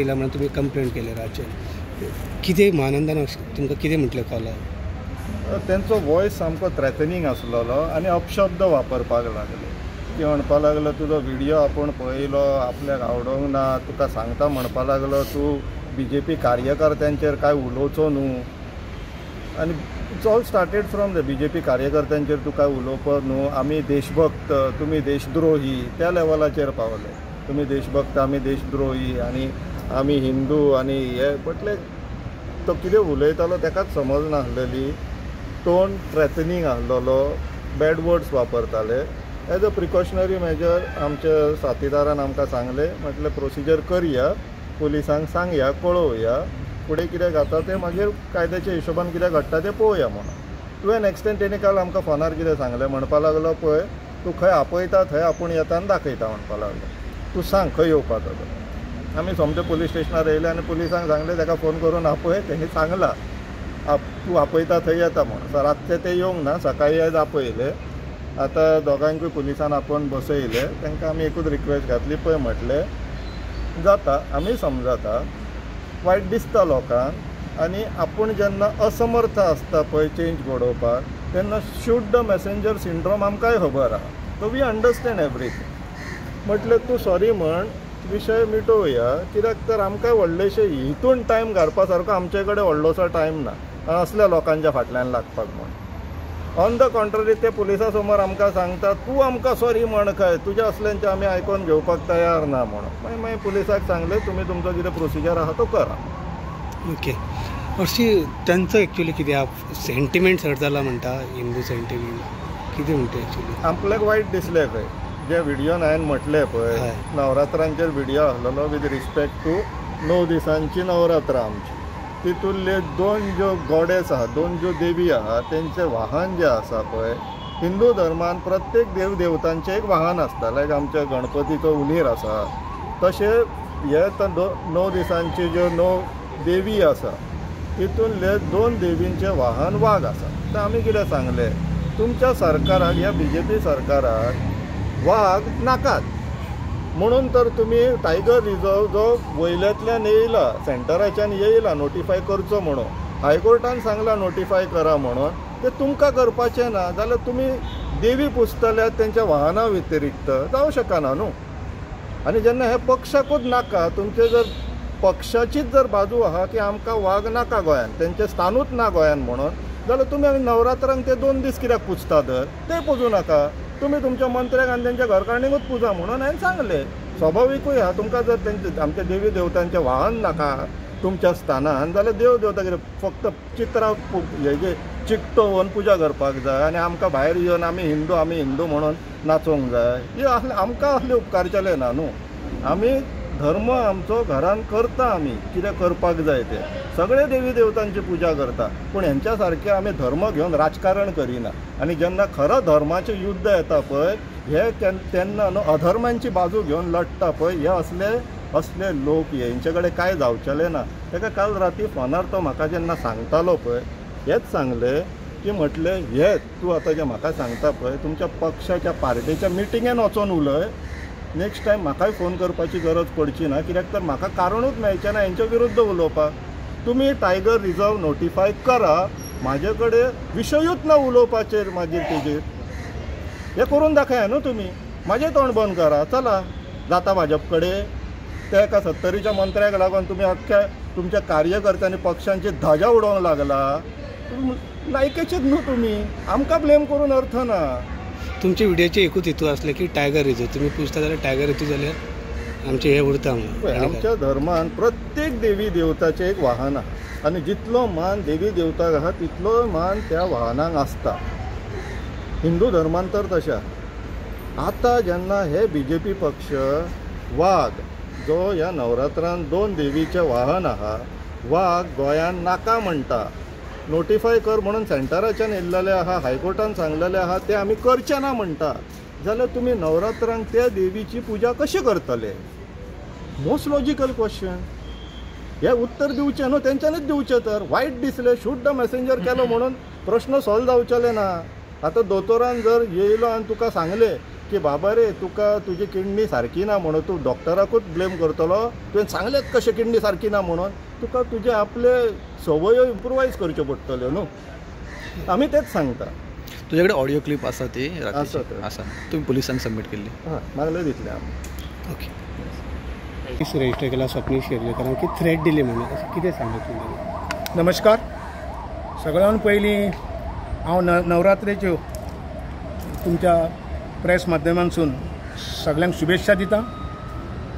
केला म्हणून तुम्ही कंप्लेंट केले राज्यात कितें महानंदान तुमकां कितें म्हटलें कॉलार? त्यांचो वॉयस सामको थ्रेटनिंग आसलेलो आनी अपशब्द वापरपाक लागले. ती म्हणपा लागलो तुजो व्हिडिओ आपूण पळयलो, आपल्याक आवडोंक ना, तुका सांगता म्हणपा लागलो तूं BJP कार्यकर्त्यांचेर काय उलोवचो न्हू. आनी it's all started from the BJP कार्यकर्त्यांचेर तूं काय उलोवप न्हू, आमी देशभक्त, तुमी देशद्रोही, त्या लेवलाचेर पावले. तुमी देशभक्त, आमी देशद्रोही आनी आमी हिंदू आनी हे म्हटले तो कितें उलयतालो ताकाच समज नासलेली. टोन थ्रेटनिंग आसलेलो, बॅड वर्ड्स वापरताले. एज अ प्रिकॉशनरी मेजर आमच्या साथीदारान आमकां सांगले, म्हटलें प्रोसिजर करया, पुलिसांक सांगया, कळोवया, फुडें कितें जाता तें मागीर कायद्याच्या हिशोबान कितें घडटा तें पळोवया म्हणून. टू एन एक्सटेंट तेणी काल आमकां फोनार कितें सांगलें, म्हणपा लागलो पळय तूं खंय आपयता थंय आपूण येता आनी दाखयता म्हणपा लागलो. तूं सांग खंय येवपाचो तो. आमी सोमते पुलीस स्टेशनार येयले आनी पुलिसांक सांगलें ताका फोन करून आपय. तेणी सांगलां तूं आपयता थंय येता म्हणून. सो रातचे ते येवंक ना, सकाळी आयज आपयले. आतां दोगांकूय पुलिसान आपोवन बसयले. तांकां आमी एकूच रिक्वेस्ट घातली, पळय म्हटलें जाता आमी समजता, वायट दिसता लोकांक, आनी आपूण जेन्ना असमर्थ आसता पळय चेंज घडोवपाक तेन्ना शूट द मॅसेंजर सिंड्रोम आमकांय खबर आहा. So we understand everything. म्हटलें तूं सॉरी म्हण, विशय मिटोवया, कित्याक तर आमकांय व्हडलेशे हितून टायम घालपा सारको आमचे कडेन व्हडलोसो टायम ना असल्या लोकांच्या फाटल्यान लागपाक म्हण. ऑन द कॉन्ट्ररी ते पुलिसा समोर आमकां सांगता तूं आमकां सॉरी म्हण काय, तुज्या असल्यांचें आमी आयकोन घेवपाक तयार ना म्हणून. मागीर पुलिसाक सांगलें तुमी तुमचो कितें प्रोसिजर आहा तो करा. ओके. अशी त्यांचं एक्चुअली कितें सेंटिमेंट हर्ट जाला म्हणटा, हिंदू सेंटिमेंट कितें म्हणटा एक्चुअली? आपल्याक वायट दिसलें खंय जे व्हिडिओन हांवें म्हटलें पळय, नवरात्रांचेर व्हिडिओ आसलेलो विथ रिस्पेक्ट टू 9 दिसांची नवरात्रां आमची. तितूंतले 2 ज्यो गॉडेस आहा, 2 ज्यो देवी आहा, तेंचें वाहन जें आसा पळय, हिंदू धर्मान प्रत्येक देव देवतांचें एक वाहन आसता. लायक आमच्या गणपतीचो उंदीर आसा, तशें हे 9 दिसांची ज्यो 9 देवी आसा तितूंतले 2 देवींचें वाहन वाघ आसा. तर आमी कितें सांगलें, तुमच्या सरकाराक, ह्या BJP सरकाराक वाघ नाकात म्हणून तर तुमी टायगर रिजर्व जो वयल्यांतल्यान येयला, सेंटराच्यान येयला नोटिफाय करचो म्हणून, हायकोर्टान सांगलां नोटिफाय करा म्हणून, ते तुमकां करपाचें ना जाल्यार तुमी देवी पुजतल्यात तेंच्या वाहना व्यतिरिक्त जावं शकना न्हू. आनी जेन्ना हे पक्षाकूच नाका, तुमचे जर पक्षाचीच जर बाजू आहा की आमकां वाघ नाका गोंयान, तेंचें स्थानूच ना गोंयान म्हणून, जाल्यार तुमी नवरात्रांक ते 2 दीस कित्याक पुजता तर ते पुजू नाका. तुमी तुमच्या मंत्र्याक आनी तेंच्या घरकारणीकूच पुजा म्हणून हांवें सांगलें. स्वाभाविकूय आहा, तुमकां जर तेंचे आमच्या देवी देवतांचें वाहन नाका तुमच्या स्थानान जाल्यार देव देवता कितें फक्त चित्रां हेजे चिकटोवन पुजा करपाक जाय आनी आमकां भायर येवन आमी हिंदू म्हणून नाचोवंक जाय. हे आमकां असले उपकार केले ना न्हू. आमी धर्म आमचो घरान करता, आमी कितें करपाक जाय तें सगळे देवी देवतांची पुजा करता, पूण हेंच्या सारकें आमी धर्म घेवन राजकारण करिना. आनी जेन्ना खरो धर्माचें युद्ध येता पळय, हे तेन्ना न्हू अधर्मांची बाजू घेवन लढटा पळय, हे असले लोक हेंचे कडेन कांय जावचेलें ना. ताका काल राती फोनार तो म्हाका जेन्ना सांगतालो पळय, हेच सांगलें की म्हटलें हे तूं आतां जें म्हाका सांगता पळय, तुमच्या पक्षाच्या पार्टीच्या मिटिंगेन वचोन उलय. नेक्स्ट टायम म्हाकाय फोन करपाची गरज पडची ना, कित्याक तर म्हाका कारणूच मेळचें ना हेंच्या विरुद्ध उलोवपाक. तुमी टायगर रिजर्व नोटिफाय करा, म्हाजे कडेन विशयूच ना उलोवपाचेर मागीर तेजेर. हें करून दाखया न्हू तुमी, म्हाजें तोंड बंद करा, चला जाता भाजप कडेन. त्या एका 70च्या मंत्र्याक लागून तुमी अख्ख्या तुमच्या कार्यकर्त्यांनी पक्षांची धजा उडोवंक लागला. लायकेचेच न्हू तुमी, आमकां ब्लेम करून अर्थ ना. तुमचे व्हिडिओचे एकूच हेतू असले की टायगर रिजर्व तुमी पुजता जाल्यार टायगर रिजर्व जाल्यार आमचे हे उरता म्हणून. आमच्या धर्मान प्रत्येक देवी देवताचें एक वाहन आहा आनी जितलो मान देवी देवताक आहा तितलो मान त्या वाहनाक आसता. हिंदू धर्मान तर तशें. आतां जेन्ना हे BJP पक्ष वाघ जो ह्या नवरात्रांत 2 देवीचें वाहन आहा, वाघ गोंयान नाका म्हणटा, नोटिफाय कर म्हणून सेंटराच्यान येयल्लेले आहा, हायकोर्टान सांगलेलें आहा, ते आमी करचे ना म्हणटा, जाल्यार तुमी नवरात्रांक त्या देवीची पुजा कशी करतले? Most logical question. हे उत्तर दिवचें न्हू, तेंच्यांनीच दिवचें. तर वायट दिसलें, शूट द मॅसेंजर केलो म्हणून प्रश्न सॉल्व जावचेले ना. आतां दोतोरान जर येयलो आनी तुका सांगलें की बाबा रे तुका तुजी किडनी सारकी ना म्हणून तूं डॉक्टराकूच ब्लेम करतलो, तुवें सांगलेंच कशें किडनी सारकी ना म्हणून, तुका तुजे आपले संवयो इम्प्रुवायज करच्यो पडटल्यो न्हू. आमी तेच सांगता. तुझ्याकडे ऑडिओ क्लिप आसा ती आसा आसा तुम्ही पोलिसांक सबमीट केल्ली? हां मागले दितले आमी. ओके. केस रजिस्टर केला स्वप्नीश शेर्लेकरान की थ्रेट दिली म्हणून, अशें कितें सांगलें? नमस्कार. सगळ्यान पयलीं हांव नवरात्रेच्यो तुमच्या प्रेस माध्यमांतसून सगळ्यांक शुभेच्छा दिता.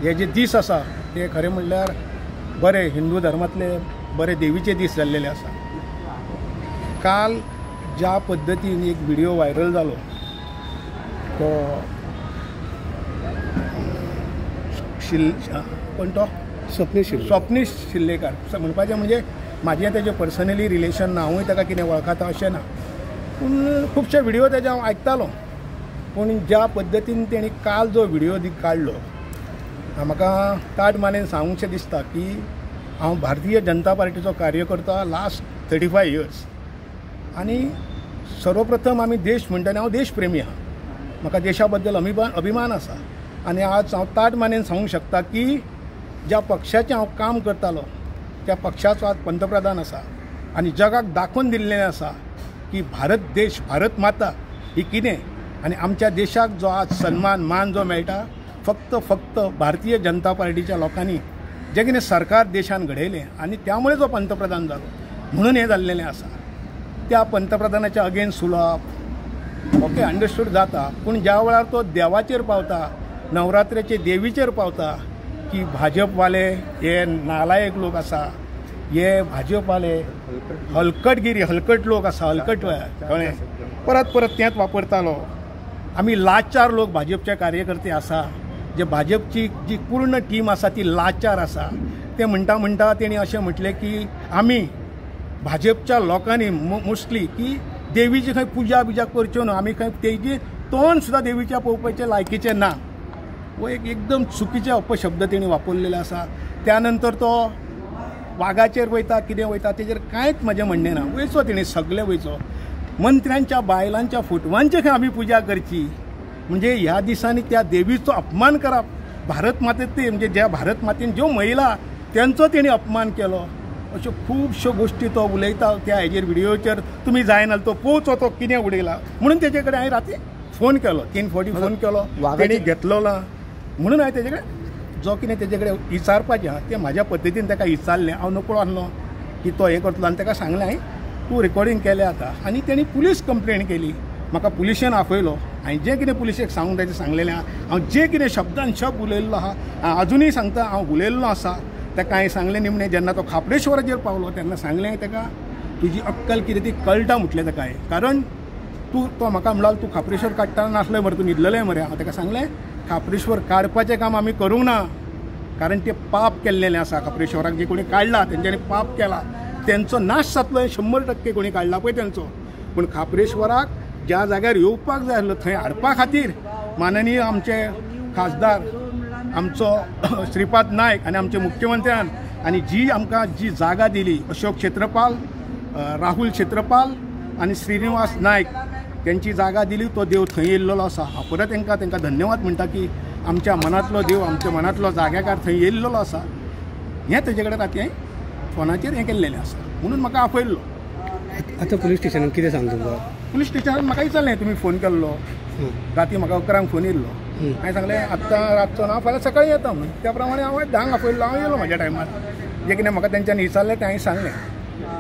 हे जे दीस आसा ते खरें म्हणल्यार बरे हिंदू धर्मांतले बरे देवीचे दीस जाल्लेले आसा. काल ज्या पद्दतीन एक व्हिडिओ व्हायरल जालो तो कोण तो स्वप्नीश शिल्लेकार म्हणपाचें म्हणजे म्हाजें तेजें पर्सनली रिलेशन ना, हांवूय ताका कितें वळखता अशें ना, पूण खुबशे व्हिडिओ तेजे हांव आयकतालो. पूण ज्या पद्दतीन तेणी काल जो व्हिडिओ काडलो म्हाका ताट मानेन सांगूंकशें दिसता की हांव भारतीय जनता पार्टीचो कार्यकर्ता लास्ट 35 इयर्स. आनी सर्वप्रथम आमी देश म्हणटना हांव देशप्रेमी आहा, म्हाका देशा बद्दल अभिमान आसा. आनी आज हांव ताट मानेन सांगूंक शकता की ज्या पक्षाचें हांव काम करतालो त्या पक्षाचो आज पंतप्रधान आसा आनी जगाक दाखोवन दिल्लें आसा की भारत देश, भारत माता ही कितें. आनी आमच्या देशाक जो आज सन्मान मान जो मेळटा फक्त भारतीय जनता पार्टीच्या लोकांनी जें कितें सरकार देशान घडयलें आनी त्यामुळे जो पंतप्रधान जालो म्हणून हें जाल्लेलें आसा. त्या पंतप्रधानाच्या अगेन्स्ट उलोवप ओके अंडरस्टूड जाता, पूण ज्या वेळार तो देवाचेर पावता, नवरात्रेचे देवीचेर पावता की भाजपवाले हे नालायक लोक आसा, हे भाजपवाले हलकट लोक आसा, हलकट कळ्ळें, परत तेंच वापरतालो. आमी लाचार लोक भाजपचे कार्यकर्ते आसा, जे भाजपची जी पूर्ण टीम आसा ती लाचार आसा. ते म्हणटा तेणी अशें म्हटलें की आमी भाजपच्या लोकांनी मोस्टली की देवीची खंय पुजा बिजा करच्यो न्हू, आमी खंय तेजी तोंड सुद्दां देवीच्या पळोवपाचे लायकीचे ना. वो एकदम चुकीचे अपशब्द तेणी वापरलेले आसा. त्यानंतर तो वाघाचेर वयता कितें वयता तेजेर कांयच म्हजें म्हणणें ना. वयचो तेणी सगळे वयचो. मंत्र्यांच्या बायलांच्या फोटवांची खंय आमी पुजा करची म्हणजे ह्या दिसांनी त्या देवीचो अपमान करप. भारत मातेचे म्हणजे ज्या भारत मातेन ज्यो महिला त्यांचो तेणी अपमान केलो अश्यो खुबश्यो गोश्टी तो उलयता. त्या हेजेर व्हिडिओचेर तुमी जायना तो पोवचो तो कितें उडयला म्हणून तेजे कडेन हांवें राती फोन केलो, 3 फावटी फोन केलो, तेणी घेतलो ना म्हणून हांवें तेजे कडेन जो कितें तेजे कडेन विचारपाचें आहा तें म्हाज्या पद्दतीन ताका विचारलें. हांव नकळो आसलो की तो हें करतलो आनी ताका सांगलें हांवें तूं रेकॉर्डिंग केलें आतां. आनी तेणी पुलीस कंप्लेंट केली, म्हाका पुलिशेन आपयलो. हांवें जें कितें पुलिशेक सांगूंक तेजें सांगलेलें आहा. हांव जें कितें शब्दान शब्द उलयल्लो आहा हांव अजुनूय सांगता, हांव उलयल्लो आसा. ताका हांवें सांगलें निमणें जेन्ना तो खापडेश्वराचेर पावलो तेन्ना सांगलें ताका तुजी अक्कल कितें ती कळटा म्हटलें ताका हांवें. कारण तो म्हाका म्हणलो तूं खापरेश्वर काडटा नासलें मरे, तूं न्हिदलेलें मरे. हांव ताका सांगलें खापरेश्वर काडपाचें काम आमी करूंक ना, कारण तें पाप केल्लेलें आसा. खापरेश्वराक जे कोणी काडला तेंच्यांनी पाप केला, तेंचो नाश जातलो 100% कोणी काडला पळय तेंचो. पूण खापरेश्वराक ज्या जाग्यार येवपाक जाय आसलो थंय हाडपा खातीर माननीय आमचे खासदार आमचो श्रीपाद नायक आनी आमचे मुख्यमंत्र्यान आनी जी आमकां जी जागा दिली अशोक क्षेत्रपाल, राहुल क्षेत्रपाल आनी श्रीनिवास नायक त्यांची जागा दिली, तो देव थंय येयल्लो आसा. हांव परत तांकां धन्यवाद म्हणटा की आमच्या मनांतलो देव आमच्या मनांतलो जाग्याकार थंय येयल्लो आसा. हें तेजे कडेन राती हांवें फोनाचेर हें केल्लेलें आसा म्हणून म्हाका आपयल्लो. आतां पुलीस स्टेशनान कितें सांगता तुका? पुलीस स्टेशनान म्हाका विचारलें तुमी फोन केल्लो, राती म्हाका 11 फोन येयल्लो. हांवें सांगलें आत्तां रातचो ना, फाल्यां सकाळीं येता म्हणून. त्या प्रमाणे हांवें 10 आपयल्लो, हांव येयलो म्हाज्या टायमार. जें कितें म्हाका तेंच्यांनी विचारलें तें हांवें सांगलें.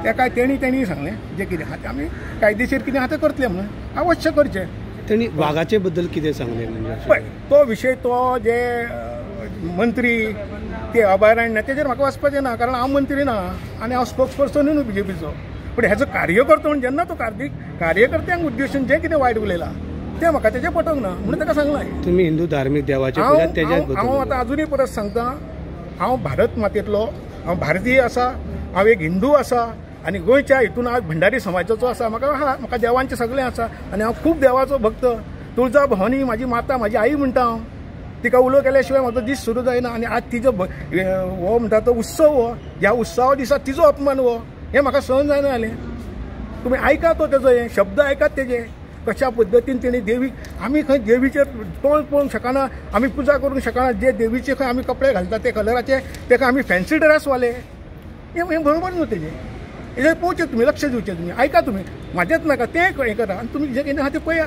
तें काय तेणी सांगलें जें कितें आहा तें आमी कायदेशीर कितें आहा तें करतले म्हणून अवश्य करचें. तेणी वाघाचे बद्दल कितें सांगलें म्हणजे? पळय तो विशय तो जे मंत्री ते अभयारण्य तेजेर म्हाका वचपाचें ना, कारण हांव मंत्री ना आनी हांव स्पोक्सपर्सनूय न्हू बीजेपीचो. पूण हेजो कार्यकर्तो म्हणून जेन्ना तो कार्यकर्त्यांक उद्देशून जें कितें वायट उलयलां तें म्हाका तेजें पटोंक ना म्हणून ताका सांगलें. तुमी हिंदू धार्मीक देवाचे हांव आतां अजुनूय परत सांगता, हांव भारत मातेंतलो, हांव भारतीय आसा, हांव एक हिंदू आसा आनी गोंयच्या हितून हांव भंडारी समाजाचो आसा. म्हाका देवांचें सगळें आसा आनी हांव खूब देवाचो भक्त. तुळजा भवानी म्हाजी माता, म्हाजी आई म्हणटा हांव. तिका उलो केल्या शिवाय म्हाजो दीस सुरू जायना. आनी आज तिजो हो म्हणटा तो उत्सव, हो ह्या उत्सवा दिसा तिजो अपमान हो हें म्हाका सहन जायना जालें. तुमी आयकात तो तेजो हे शब्द आयकात तेजे. कशा पद्दतीन तेणी देवी आमी खंय देवीचेर तोंड पळोवंक शकना, आमी पुजा करूंक शकना, जे देवीचे खंय आमी कपडे घालतात ते कलराचे तेका आमी फॅन्सी ड्रेस वाले, हे बरोबर न्हू हेजेर पळोवचें तुमी, लक्ष दिवचें तुमी, आयका तुमी, म्हाजेंच नाका तें हें करा आनी तुमी जें कितें आहा तें पळया.